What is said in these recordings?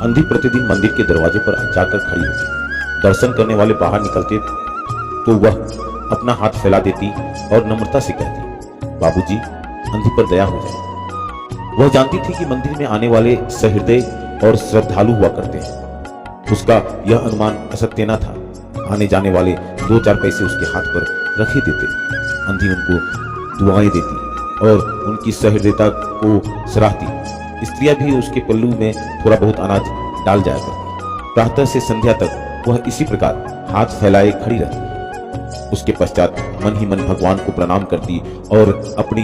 अंधी प्रतिदिन मंदिर के दरवाजे पर जाकर खड़ी होती। दर्शन करने वाले बाहर निकलते तो वह अपना हाथ फैला देती और नम्रता से कहती, बाबूजी, अंधी पर दया हो जाए। वह जानती थी कि मंदिर में आने वाले सहृदय और श्रद्धालु हुआ करते हैं। उसका यह अनुमान असत्य न था। आने जाने वाले 2-4 पैसे उसके हाथ पर रख ही देते। अंधी उनको दुआएं देती और उनकी सहृदयता को सराहती। स्त्रियां भी उसके पल्लू में थोड़ा बहुत अनाज डाल जाया करती। प्रातः से संध्या तक वह इसी प्रकार हाथ फैलाए खड़ी रहती। उसके पश्चात मन ही मन भगवान को प्रणाम करती और अपनी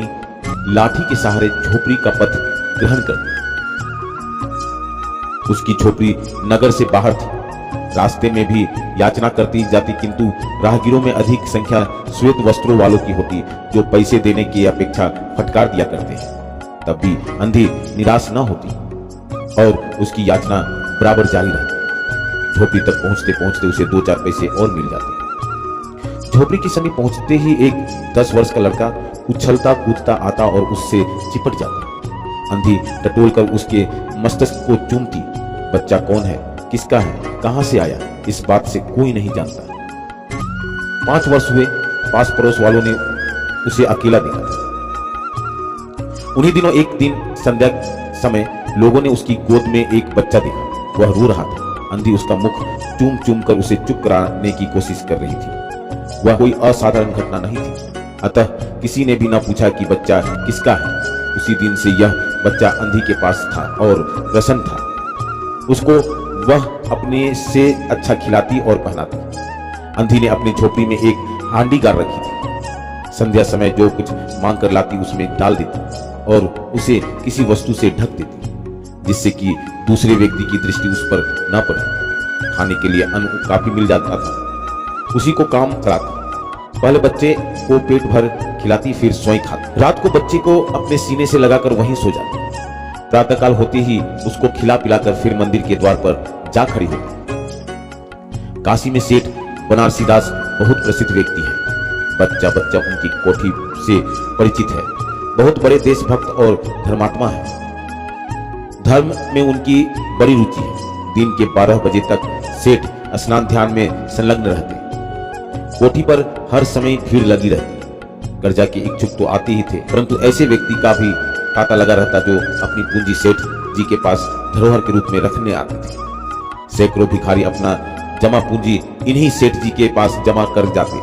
लाठी के सहारे झोपड़ी का पथ ग्रहण करती। उसकी झोपड़ी नगर से बाहर थी। रास्ते में भी याचना करती जाती, किंतु राहगीरों में अधिक संख्या श्वेत वस्त्रों वालों की होती, जो पैसे देने की अपेक्षा फटकार दिया करते हैं। तब भी अंधी निराश न होती और उसकी याचना बराबर जारी रहती। झोपड़ी तक पहुंचते पहुंचते उसे 2-4 पैसे और मिल जाते। झोपड़ी के समीप पहुंचते ही एक 10 वर्ष का लड़का उछलता कूदता आता और उससे चिपट जाता। अंधी टटोलकर उसके मस्तिष्क को चूमती। बच्चा कौन है, किसका है, कहां से आया, इस बात से कोई नहीं जानता। 5 वर्ष हुए, पास पड़ोस वालों ने उसे अकेला देखा था। उन्हीं दिनों एक दिन संध्या समय लोगों ने उसकी गोद में एक बच्चा देखा। वह रो रहा था। अंधी उसका मुख चूम चूम कर उसे चुप कराने की कोशिश कर रही थी। वह कोई असाधारण घटना नहीं थी, अतः किसी ने भी न पूछा कि बच्चा किसका है। उसी दिन से यह बच्चा अंधी के पास था और प्रसन्न था। उसको वह अपने से अच्छा खिलाती और पहनाती। अंधी ने अपनी झोपड़ी में एक हांडी गाड़ रखी थी। संध्या समय जो कुछ मांग कर लाती उसमें डाल देती और उसे किसी वस्तु से ढक देती, जिससे कि दूसरे व्यक्ति की दृष्टि उस पर न पड़े। खाने के लिए अन्न काफी मिल जाता था। उसी को काम कराती। पहले बच्चे को पेट भर खिलाती, फिर स्वयं खाती। रात को बच्चे को अपने सीने से लगाकर वहीं सो जाती। प्रातःकाल होते ही उसको खिला पिलाकर फिर मंदिर के द्वार पर जा खड़ी होती। काशी में सेठ बनारसीदास बहुत प्रसिद्ध व्यक्ति है। बच्चा बच्चा उनकी कोठी से परिचित है। बहुत बड़े देशभक्त और धर्मात्मा है। धर्म में उनकी बड़ी रुचि है। दिन के 12 बजे तक सेठ स्नान ध्यान में संलग्न रहते। कोठी पर हर समय भीड़ लगी रहती। कर्जा के इच्छुक तो आते ही थे, परंतु ऐसे व्यक्ति का भी तांता लगा रहता जो अपनी पूंजी सेठ जी के पास धरोहर के रूप में रखने आते थे। सैकड़ों भिखारी अपना जमा पूंजी इन्हीं सेठ जी के पास जमा कर जाते।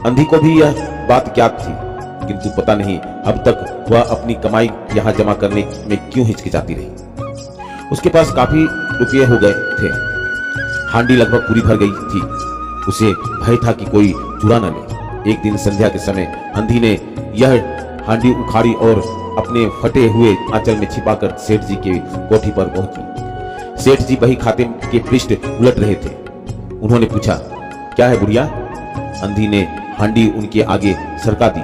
अंधी को भी यह बात ज्ञात थी, किंतु पता नहीं अब तक वह अपनी कमाई यहाँ जमा करने में क्यों हिचकिचाती रही। उसके पास काफी रुपये हो गए थे। हांडी लगभग पूरी भर गई थी। उसे भय था कि कोई चुरा न ले। एक दिन संध्या के समय अंधी ने यह हांडी उखाड़ी और अपने फटे हुए आंचल में छिपाकर सेठ जी की कोठी पर पहुंची। सेठ जी बही खाते के पृष्ठ उलट रहे थे। उन्होंने पूछा, क्या है बुढ़िया? अंधी ने हांडी उनके आगे सरका दी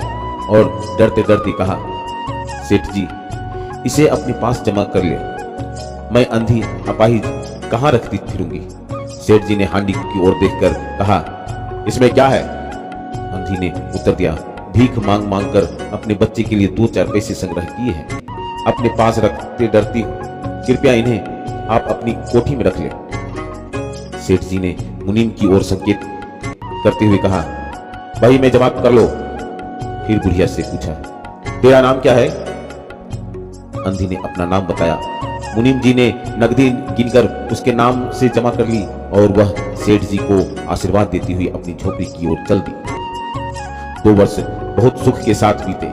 और डरते डरते कहा, सेठ जी, इसे अपने पास जमा कर ले। मैं अंधी अपाहिज कहाँ रखती फिरूंगी। सेठ जी ने हांडी की ओर देखकर कहा, इसमें क्या है? अंधी ने उत्तर दिया, भीख मांग मांग कर अपने बच्चे के लिए 2-4 पैसे संग्रह किए हैं। अपने पास रखते डरती हूँ। कृपया इन्हें आप अपनी कोठी में रख ले। सेठ जी ने मुनीम की ओर संकेत करते हुए कहा, भाई मैं जमा कर लो। फिर बुढ़िया से पूछा, तेरा नाम क्या है? अंधी ने अपना नाम बताया। मुनीम जी ने नकदी गिनकर उसके नाम से जमा कर ली और वह सेठ जी को आशीर्वाद देती हुई अपनी झोपड़ी की ओर चल दी। 2 वर्ष बहुत सुख के साथ बीते।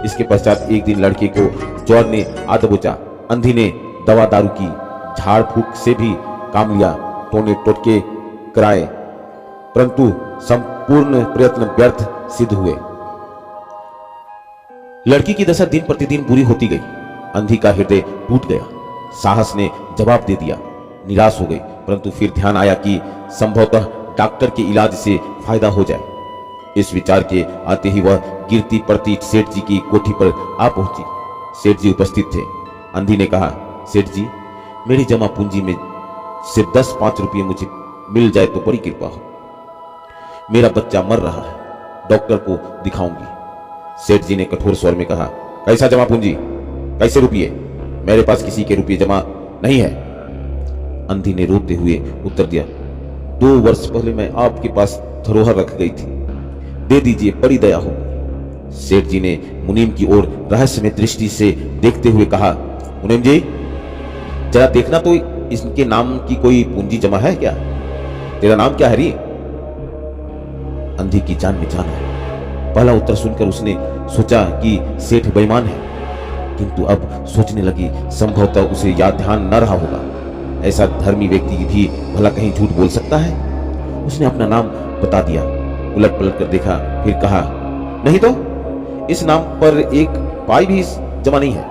इसके पश्चात एक दिन लड़के को ज्वर ने आ दबोचा। अंधी ने दवा दारू की, झाड़ फूक से भी काम लिया, टोने टोटके कराए, परंतु संपूर्ण प्रयत्न व्यर्थ सिद्ध हुए। लड़की की दशा दिन प्रतिदिन बुरी होती गई। अंधी का हृदय टूट गया। साहस ने जवाब दे दिया। निराश हो गई, परंतु फिर ध्यान आया कि संभवतः डॉक्टर के इलाज से फायदा हो जाए। इस विचार के आते ही वह गिरती पड़ती सेठ जी की कोठी पर आ पहुंची। सेठ जी उपस्थित थे। अंधी ने कहा, सेठ जी, मेरी जमा पूंजी में से 10-5 रुपये मुझे मिल जाए तो बड़ी कृपा हो। मेरा बच्चा मर रहा है, डॉक्टर को दिखाऊंगी। सेठ जी ने कठोर स्वर में कहा, कैसा जमा पूंजी, कैसे रुपये? मेरे पास किसी के रुपये जमा नहीं है। अंधी ने रोते हुए उत्तर दिया, 2 वर्ष पहले मैं आपके पास धरोहर रख गई थी, दे दीजिए, बड़ी दया होगी। सेठ जी ने मुनीम की ओर रहस्यमय दृष्टि से देखते हुए कहा, मुनीम जी, जरा देखना तो इसके नाम की कोई पूंजी जमा है क्या? तेरा नाम क्या है री? अंधी की जान में जान है। पहला उत्तर सुनकर उसने सोचा कि सेठ बेईमान है, किंतु अब सोचने लगी संभवतः उसे याद ध्यान न रहा होगा। ऐसा धर्मी व्यक्ति भी भला कहीं झूठ बोल सकता है? उसने अपना नाम बता दिया। उलट पलट कर देखा, फिर कहा, नहीं तो इस नाम पर एक पाई भी जमा नहीं है।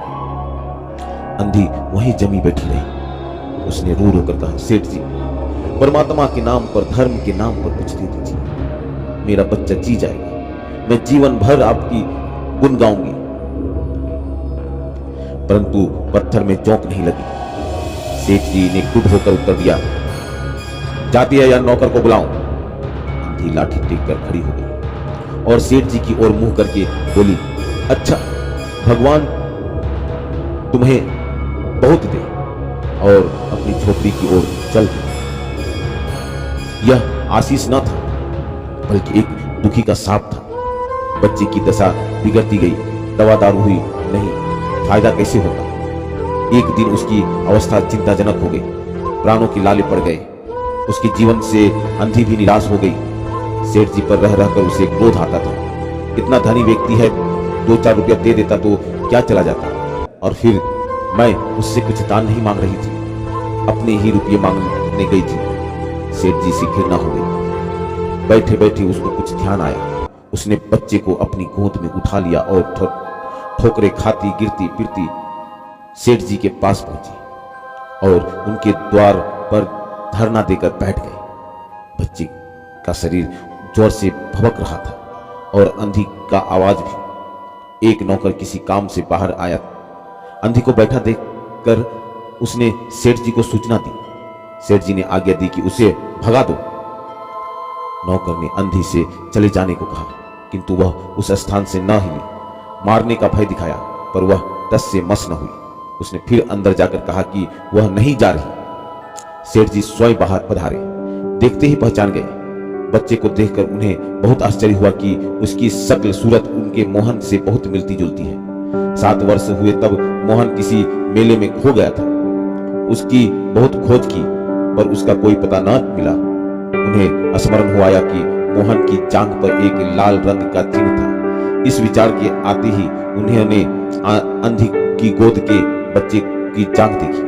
अंधी वहीं जमी बैठी रही। उसने रो रो कर कहा, सेठ जी, परमात्मा के नाम पर, धर्म के नाम पर कुछ दे दीजिए, मेरा बच्चा जी जाएगा, मैं जीवन भर आपकी गुण गाऊंगी। परंतु पत्थर में चौंक नहीं लगी। सेठ जी ने क्रुद्ध होकर उत्तर दिया, जाती है या नौकर को बुलाऊं? अंधी लाठी टेक कर खड़ी हो गई और सेठ जी की ओर मुंह करके बोली, अच्छा, भगवान तुम्हें बहुत दे, और अपनी झोपड़ी की ओर चल दी। यह आशीष न था, बल्कि एक दुखी का साप था। बच्चे की दशा बिगड़ती गई, दवा दारू हुई नहीं, फायदा कैसे होता? एक दिन उसकी अवस्था चिंताजनक हो गई, प्राणों की लाले पड़ गए। उसके जीवन से अंधी भी निराश हो गई। सेठ जी पर रह रहकर उसे क्रोध आता था। इतना धनी व्यक्ति है, 2-4 रुपया दे देता तो क्या चला जाता, और फिर मैं उससे कुछ दान नहीं मांग रही थी, अपने ही रुपये मांगने गई थी। सेठ जी से घृणा हो गई। बैठे बैठे उसको कुछ ध्यान आया। उसने बच्चे को अपनी गोद में उठा लिया और ठोकरे खाती गिरती फिरती सेठ जी के पास पहुंची और उनके द्वार पर धरना देकर बैठ गए। बच्चे का शरीर जोर से भभक रहा था और अंधी का आवाज भी। एक नौकर किसी काम से बाहर आया। अंधी को बैठा देखकर उसने सेठ जी को सूचना दी। सेठ जी ने आज्ञा दी कि उसे भगा दो। नौकर ने अंधी से चले जाने को कहा, किंतु वह उस स्थान से न हिली। मारने का भय दिखाया, पर वह टस से मस न हुई। उसने फिर अंदर जाकर कहा कि वह नहीं जा रही। सेठ जी स्वयं बाहर पधारे, देखते ही पहचान गए। बच्चे को देखकर उन्हें बहुत आश्चर्य हुआ कि उसकी शक्ल सूरत उनके मोहन से बहुत मिलती जुलती है। 7 वर्ष हुए तब मोहन किसी मेले में खो गया था। उसकी बहुत खोज की, पर उसका कोई पता न मिला। उन्हें स्मरण हो आया कि मोहन की जांघ पर एक लाल रंग का चिन्ह था। इस विचार के आते ही उन्होंने अंधी की गोद के बच्चे की जांघ देखी।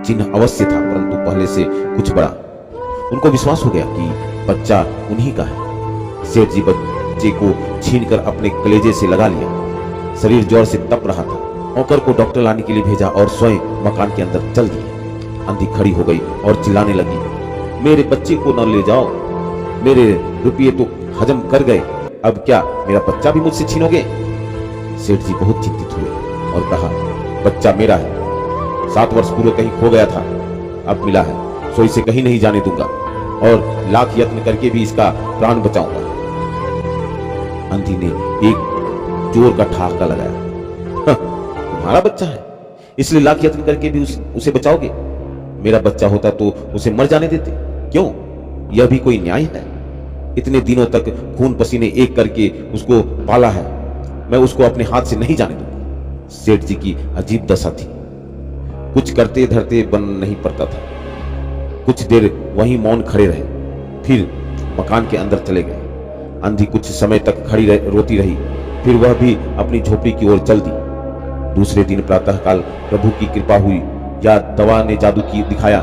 चिन्ह अवश्य था, परंतु पहले से कुछ बड़ा। उनको विश्वास हो गया कि बच्चा उन्हीं का है। सेठ जी बच्चे को छीनकर अपने कलेजे से लगा लिया। शरीर जोर से तप रहा था। नौकर को डॉक्टर लाने के लिए भेजा और स्वयं मकान के अंदर चल दिए। अंधी खड़ी हो गई और चिल्लाने लगी, मेरे बच्चे को न ले जाओ, मेरे रुपये तो हजम कर गए, अब क्या मेरा बच्चा भी मुझसे छीनोगे? सेठ जी बहुत चिंतित हुए और कहा, बच्चा मेरा है, 7 वर्ष पूर्व कहीं खो गया था, अब मिला है, सो इसे कहीं नहीं जाने दूंगा और लाख यत्न करके भी इसका प्राण बचाऊंगा। अंधी ने एक जोर का ठहाका लगाया, तुम्हारा बच्चा है इसलिए लाख यत्न करके भी उसे बचाओगे? मेरा बच्चा होता तो उसे मर जाने देते। क्यों, यह भी कोई न्याय है? इतने दिनों तक खून पसीने एक करके उसको पाला है, मैं उसको अपने हाथ से नहीं जाने दूंगा। सेठ जी की अजीब दशा थी, कुछ करते धरते बन नहीं पड़ता था। कुछ देर वहीं मौन खड़े रहे, फिर मकान के अंदर चले गए। अंधी कुछ समय तक खड़ी रोती रही, फिर वह भी अपनी झोपड़ी की ओर चल दी। दूसरे दिन प्रातःकाल प्रभु की कृपा हुई या दवा ने जादू की दिखाया,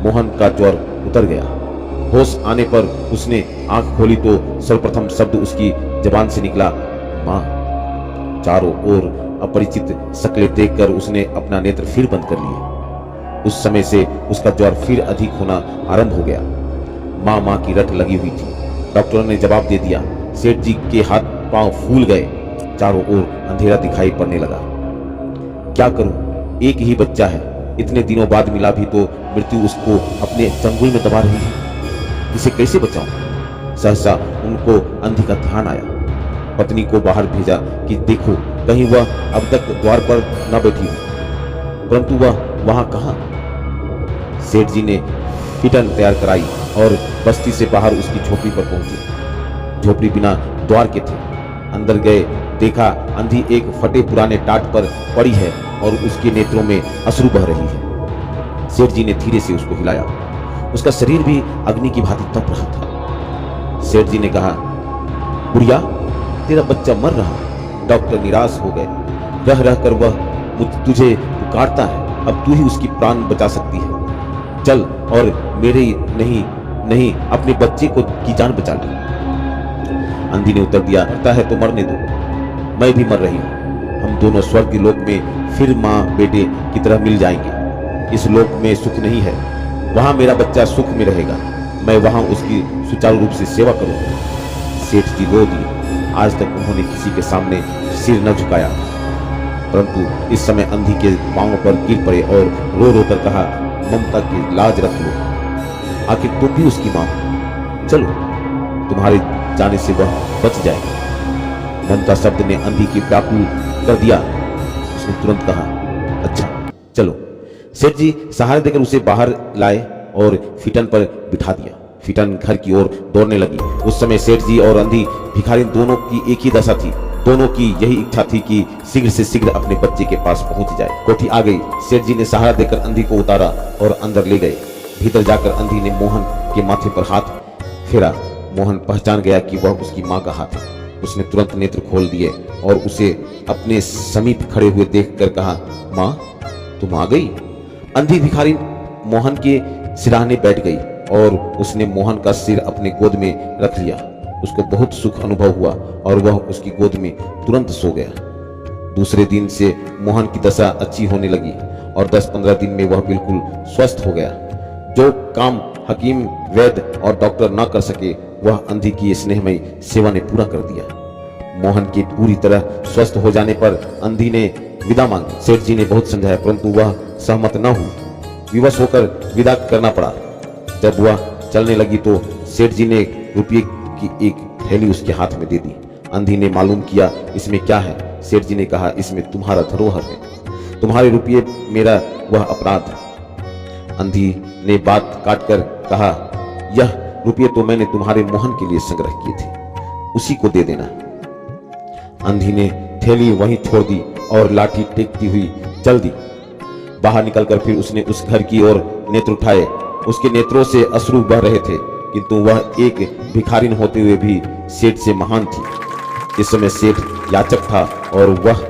मोहन का ज्वर उतर गया। होश आने पर उसने आंख खोली तो सर्वप्रथम शब्द उसकी जबान से निकला, मां। चारों ओर अपरिचित शक्लें देखकर उसने अपना नेत्र फिर बंद कर लिए। उस समय से उसका ज्वर फिर अधिक होना आरंभ हो गया। मां मां की रट लगी हुई थी। डॉक्टरों ने जवाब दे दिया। सेठ जी के हाथ पांव फूल गए, चारों ओर अंधेरा दिखाई पड़ने लगा। क्या करूं, एक ही बच्चा है, इतने दिनों बाद मिला भी तो मृत्यु उसको अपने चंगुल में दबा रही है, इसे कैसे बचाऊं? सहसा उनको अंधी का ध्यान आया। पत्नी को बाहर भेजा कि देखो कहीं वह अब तक द्वार पर न बैठी हो, परंतु वह वहां कहां? सेठ जी ने फिटन तैयार कराई और बस्ती से बाहर उसकी झोपड़ी पर पहुंचे। झोपड़ी बिना द्वार के थे। अंदर गए, देखा अंधी एक फटे पुराने टाट पर पड़ी है और उसके नेत्रों में अश्रु बह रही है। सेठ जी ने धीरे से उसको हिलाया। उसका शरीर भी अग्नि की भांति तप रहा था। सेठ जी ने कहा, बुढ़िया, तेरा बच्चा मर रहा। डॉक्टर निराश हो गए। रह रह कर वह तुझे पुकारता है। अब तू ही उसकी प्राण बचा सकती है। चल और मेरे नहीं अपने बच्चे की जान बचा ले। अंधी ने उत्तर दिया, लगता है तो मरने दो, मैं भी मर रही हूं। हम दोनों स्वर्ग लोक में फिर माँ बेटे की तरह मिल जाएंगे। इस लोक में सुख नहीं है, वहां मेरा बच्चा सुख में रहेगा। मैं वहां उसकी सुचारू रूप से सेवा करूंगा। सेठ जी रो दिए। आज तक उन्होंने किसी के सामने सिर न झुकाया, परंतु इस समय अंधी के पांवों पर गिर पड़े और रो रो कर कहा, ममता की लाज रख लो, आखिर तुम भी उसकी मां हो। चलो, तुम्हारे जाने से वह बच जाएगा। ममता शब्द ने अंधी की व्याकुल कर दिया। उसने तुरंत कहा, अच्छा चलो। सेठ जी सहारे देकर उसे बाहर लाए और फिटन पर बिठा दिया। फिटन घर की ओर दौड़ने लगी। उस समय सेठ जी और अंधी भिखारी दोनों की एक ही दशा थी। दोनों की यही इच्छा थी कि शीघ्र से शीघ्र अपने बच्चे के पास पहुंच जाए। कोठी आ गई। सेठ जी ने सहारा देकर अंधी को उतारा और अंदर ले गए। भीतर जाकर अंधी ने मोहन के माथे पर हाथ फेरा। मोहन पहचान गया कि वह उसकी मां का हाथ है। उसने तुरंत नेत्र खोल दिए और उसे अपने समीप खड़े हुए देखकर कहा, मां, तुम आ गई। अंधी भिखारी मोहन के सिरहाने बैठ गई और उसने मोहन का सिर अपने गोद में रख लिया। उसको बहुत सुख अनुभव हुआ और वह उसकी गोद में तुरंत सो गया। दूसरे दिन से मोहन की दशा अच्छी होने लगी और 10-15 दिन में वह बिल्कुल स्वस्थ हो गया। जो काम हकीम, वैद्य और डॉक्टर न कर सके, वह अंधी की स्नेहमयी सेवा ने पूरा कर दिया। मोहन के पूरी तरह स्वस्थ हो जाने पर अंधी ने विदा मांगी। सेठ जी ने बहुत समझाया, परंतु वह सहमत न हुई। विवश होकर विदा करना पड़ा। जब वह चलने लगी तो सेठ जी ने रुपये की एक थैली उसके हाथ में दे दी। अंधी ने मालूम किया, इसमें क्या है। सेठ जी ने कहा, इसमें तुम्हारा धरोहर है, तुम्हारे रुपये मेरा वह अपराध। अंधी ने बात काटकर कहा, यह रुपये तो मैंने तुम्हारे मोहन के लिए संग्रह किए थे, उसी को दे देना। अंधी ने थैली वहीं छोड़ दी और लाठी टेकती हुई चल दी। बाहर निकलकर फिर उसने उस घर की ओर नेत्र उठाए। उसके नेत्रों से अश्रु बह रहे थे, किंतु वह एक भिखारिन होते हुए भी सेठ से महान थी। इस समय सेठ याचक था और वह